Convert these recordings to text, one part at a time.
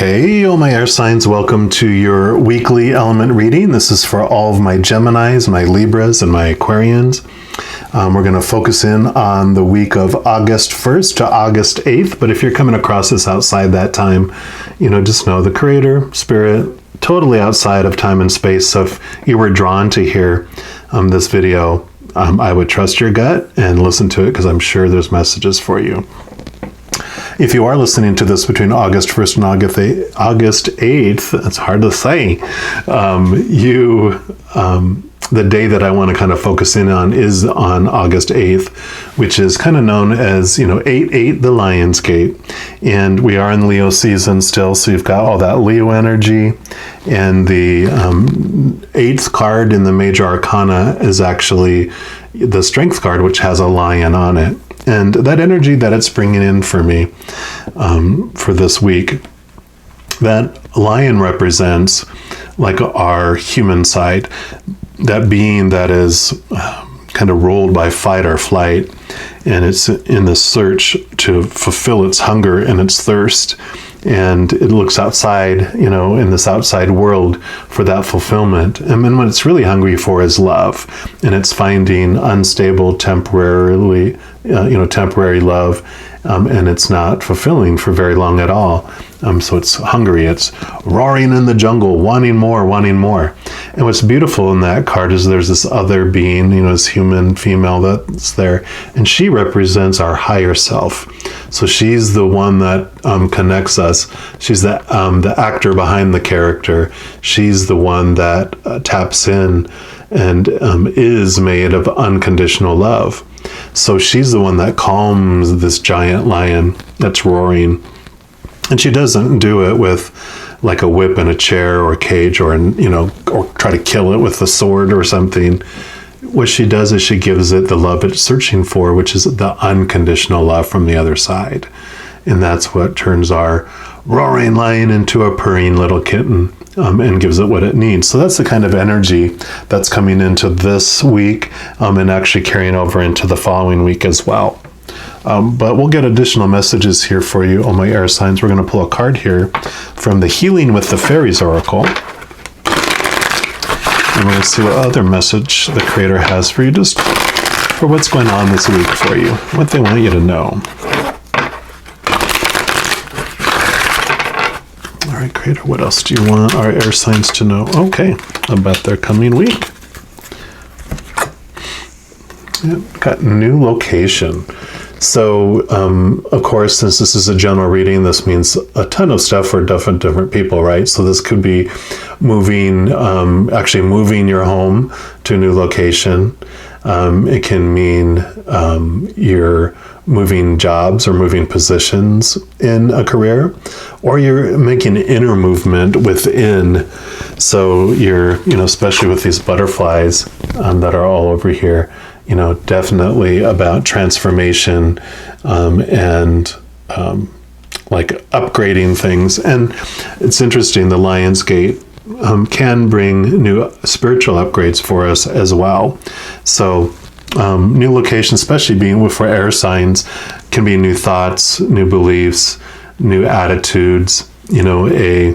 Hey, all my air signs, welcome to your weekly element reading. This is for all of my Geminis, my Libras, and my Aquarians. We're going to focus in on the week of August 1st to August 8th, but if you're coming across this outside that time, just know the Creator, Spirit, totally outside of time and space. So if you were drawn to hear this video, I would trust your gut and listen to it because I'm sure there's messages for you. If you are listening to this between August 1st and August 8th, it's hard to say, the day that I want to kind of focus in on is on August 8th, which is kind of known as, 8-8, the Lion's Gate. And we are in Leo season still, so you've got all that Leo energy. And the 8th card in the Major Arcana is actually the Strength card, which has a lion on it. And that energy that it's bringing in for me for this week, that lion represents like our human side, that being that is kind of ruled by fight or flight, and it's in the search to fulfill its hunger and its thirst. And it looks outside, in this outside world for that fulfillment. And then what it's really hungry for is love. And it's finding unstable, temporary love. And it's not fulfilling for very long at all. So it's hungry. It's roaring in the jungle, wanting more, wanting more. And what's beautiful in that card is there's this other being, this human female that's there. And she represents our higher self. So she's the one that connects us. She's the actor behind the character. She's the one that taps in and is made of unconditional love. So she's the one that calms this giant lion that's roaring. And she doesn't do it with like a whip and a chair or a cage or try to kill it with a sword or something. What she does is she gives it the love it's searching for, which is the unconditional love from the other side. And that's what turns our roaring lion into a purring little kitten and gives it what it needs. So that's the kind of energy that's coming into this week and actually carrying over into the following week as well. But we'll get additional messages here for you, all my air signs. We're going to pull a card here from the Healing with the Fairies Oracle. And we're going to see what other message the Creator has for you, just for what's going on this week for you, what they want you to know. All right, Creator, what else do you want our air signs to know? Okay, about their coming week. Yep, got new location. So, of course, since this is a general reading, this means a ton of stuff for different people, right? So this could be actually moving your home to a new location. It can mean you're moving jobs or moving positions in a career, or you're making inner movement within. So you're, especially with these butterflies that are all over here, definitely about transformation and like upgrading things. And it's interesting, the Lion's Gate can bring new spiritual upgrades for us as well. So new location, especially being for air signs, can be new thoughts, new beliefs, new attitudes, a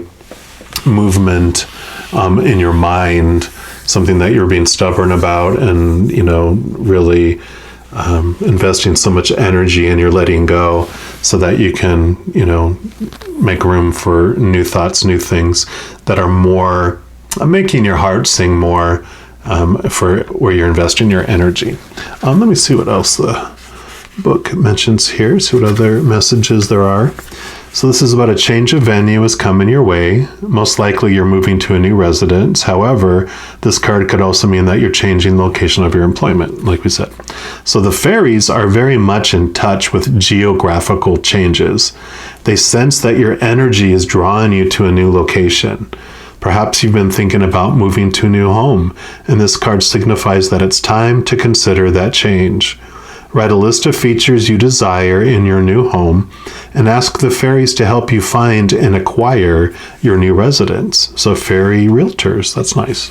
movement in your mind, something that you're being stubborn about and, really investing so much energy and you're letting go so that you can, make room for new thoughts, new things that are more making your heart sing more for where you're investing your energy. Let me see what else the book mentions here, see what other messages there are. So this is about a change of venue is coming your way. Most likely you're moving to a new residence. However, this card could also mean that you're changing the location of your employment, like we said. So the fairies are very much in touch with geographical changes. They sense that your energy is drawing you to a new location. Perhaps you've been thinking about moving to a new home, and this card signifies that it's time to consider that change. Write a list of features you desire in your new home and ask the fairies to help you find and acquire your new residence. So fairy realtors, that's nice.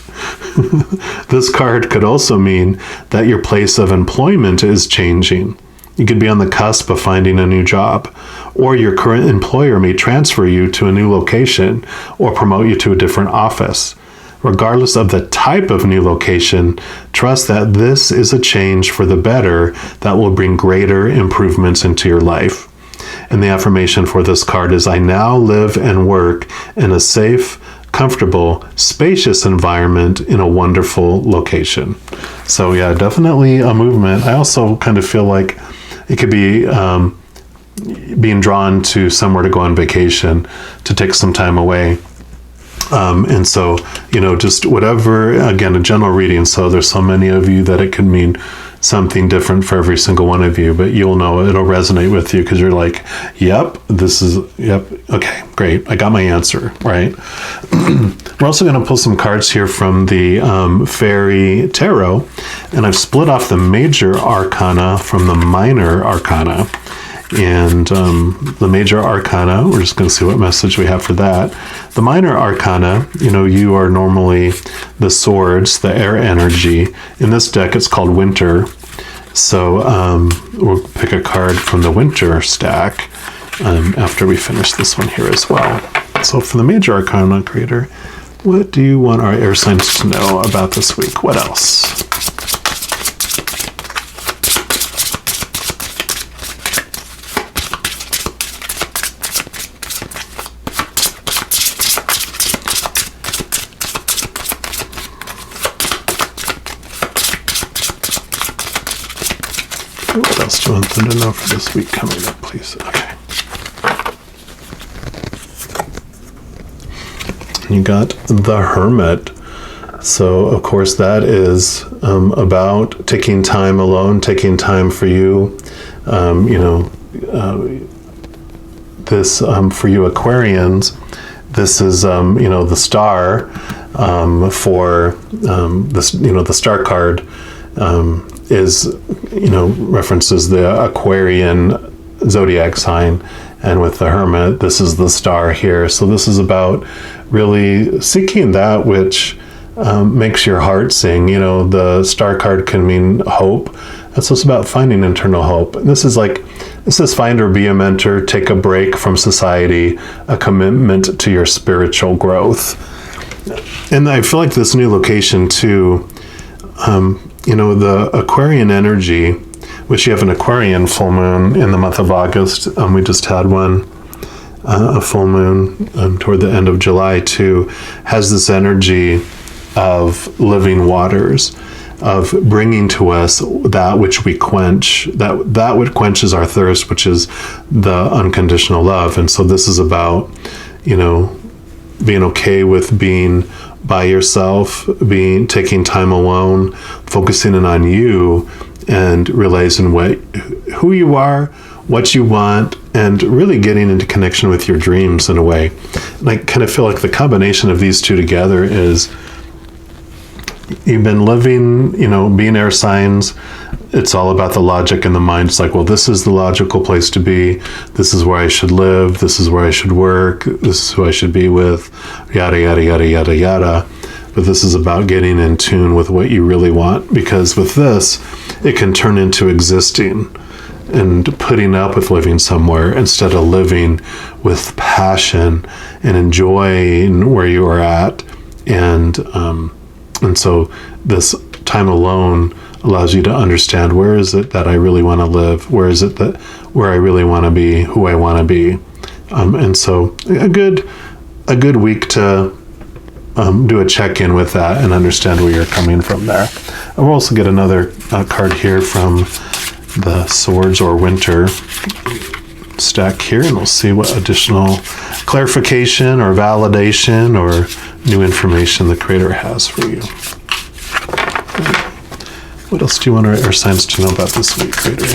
This card could also mean that your place of employment is changing. You could be on the cusp of finding a new job, or your current employer may transfer you to a new location or promote you to a different office. Regardless of the type of new location, trust that this is a change for the better that will bring greater improvements into your life. And the affirmation for this card is, I now live and work in a safe, comfortable, spacious environment in a wonderful location. So yeah, definitely a movement. I also kind of feel like it could be being drawn to somewhere to go on vacation, to take some time away. And so, just whatever, again, a general reading. So there's so many of you that it could mean something different for every single one of you, but you'll know it'll resonate with you because you're like, yep, okay, great. I got my answer, right? We're also going to pull some cards here from the Fairy Tarot, and I've split off the major arcana from the minor arcana. And the major arcana, we're just going to see what message we have for that. The minor arcana, you are normally the swords, the air energy. In this deck, it's called winter. So we'll pick a card from the winter stack after we finish this one here as well. So for the major arcana creator, what do you want our air signs to know about this week? What else? What else do you want them to know for this week coming up, please? Okay. You got the Hermit. So, of course, that is about taking time alone, taking time for you. This, for you Aquarians, this is, the star for this, the star card is, references the Aquarian zodiac sign. And with the Hermit, this is the star here. So this is about really seeking that which makes your heart sing. The star card can mean hope. And so it's about finding internal hope. And this is find or be a mentor, take a break from society, a commitment to your spiritual growth. And I feel like this new location too, the Aquarian energy, which you have an Aquarian full moon in the month of August. We just had one, a full moon toward the end of July too, has this energy of living waters, of bringing to us that which we quench, that which quenches our thirst, which is the unconditional love. And so this is about, being okay with being by yourself, taking time alone, focusing in on you, and realizing who you are, what you want, and really getting into connection with your dreams in a way. And I kind of feel like the combination of these two together is you've been living, being air signs. It's all about the logic in the mind. It's like, well, this is the logical place to be. This is where I should live. This is where I should work. This is who I should be with, yada, yada, yada, yada, yada. But this is about getting in tune with what you really want, because with this, it can turn into existing and putting up with living somewhere instead of living with passion and enjoying where you are at. And so this time alone allows you to understand, where is it that I really want to live? Where is it where I really want to be, who I want to be? And so a good week to do a check-in with that and understand where you're coming from there. And we'll also get another card here from the Swords or Winter stack here, and we'll see what additional clarification or validation or new information the Creator has for you. What else do you want our air signs to know about this week, Creator?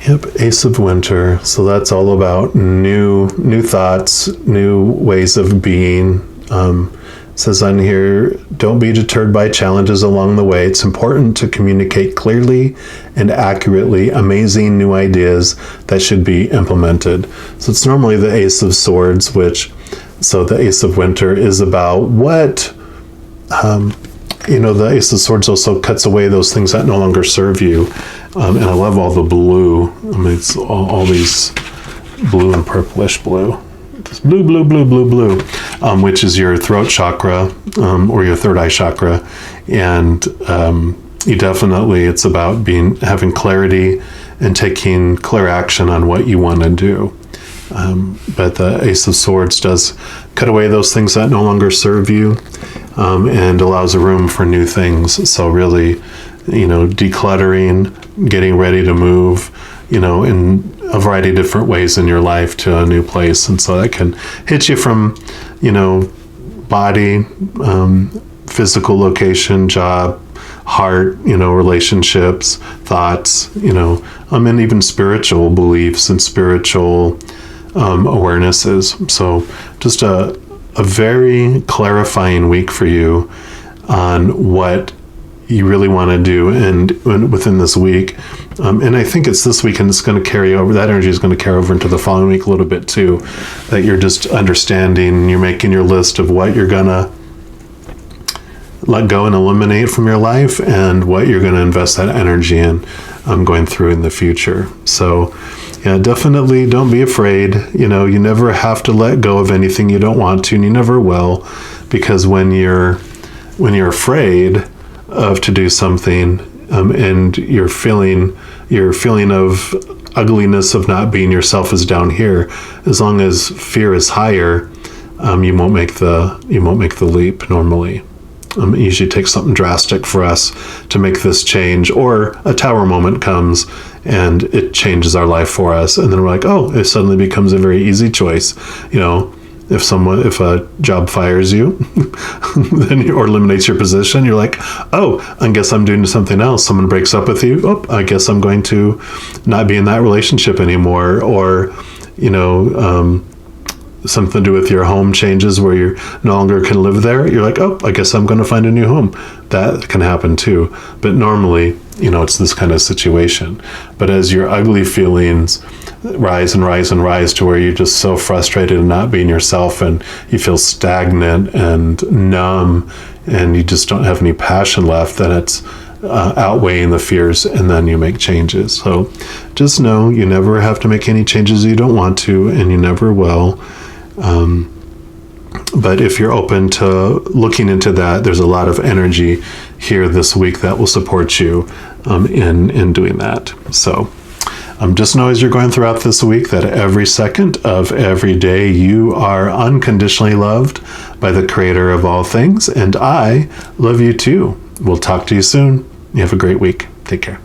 Yep, Ace of Winter. So that's all about new thoughts, new ways of being. It says on here, don't be deterred by challenges along the way. It's important to communicate clearly and accurately amazing new ideas that should be implemented. So it's normally the Ace of Swords, which So the Ace of Winter is about what, the Ace of Swords also cuts away those things that no longer serve you. And I love all the blue. I mean, it's all these blue and purplish blue. It's blue, blue, blue, blue, blue, which is your throat chakra, or your third eye chakra. And it's about having clarity and taking clear action on what you want to do. But the Ace of Swords does cut away those things that no longer serve you, and allows a room for new things. So really, decluttering, getting ready to move, in a variety of different ways in your life to a new place. And so that can hit you from, body, physical location, job, heart, relationships, thoughts, and even spiritual beliefs and spiritual awarenesses. So just a very clarifying week for you on what you really want to do and within this week. And I think it's this week, and it's going to carry over. That energy is going to carry over into the following week a little bit too, that you're just understanding, you're making your list of what you're going to let go and eliminate from your life, and what you're going to invest that energy in going through in the future. So yeah, definitely don't be afraid. You never have to let go of anything you don't want to, and you never will, because when you're afraid of to do something, and your feeling of ugliness of not being yourself is down here, as long as fear is higher, you won't make the leap normally. It usually takes something drastic for us to make this change, or a tower moment comes and it changes our life for us, and then we're like, oh, it suddenly becomes a very easy choice. If a job fires you, then or eliminates your position, you're like, oh, I guess I'm doing something else. Someone breaks up with you, oh, I guess I'm going to not be in that relationship anymore. Or something to do with your home changes where you no longer can live there. You're like, oh, I guess I'm going to find a new home. That can happen too. But normally, it's this kind of situation. But as your ugly feelings rise and rise and rise to where you're just so frustrated and not being yourself, and you feel stagnant and numb, and you just don't have any passion left, then it's outweighing the fears, and then you make changes. So just know you never have to make any changes you don't want to, and you never will. But if you're open to looking into that, there's a lot of energy here this week that will support you in doing that. So just know as you're going throughout this week that every second of every day you are unconditionally loved by the Creator of all things, and I love you too. We'll talk to you soon. You have a great week. Take care.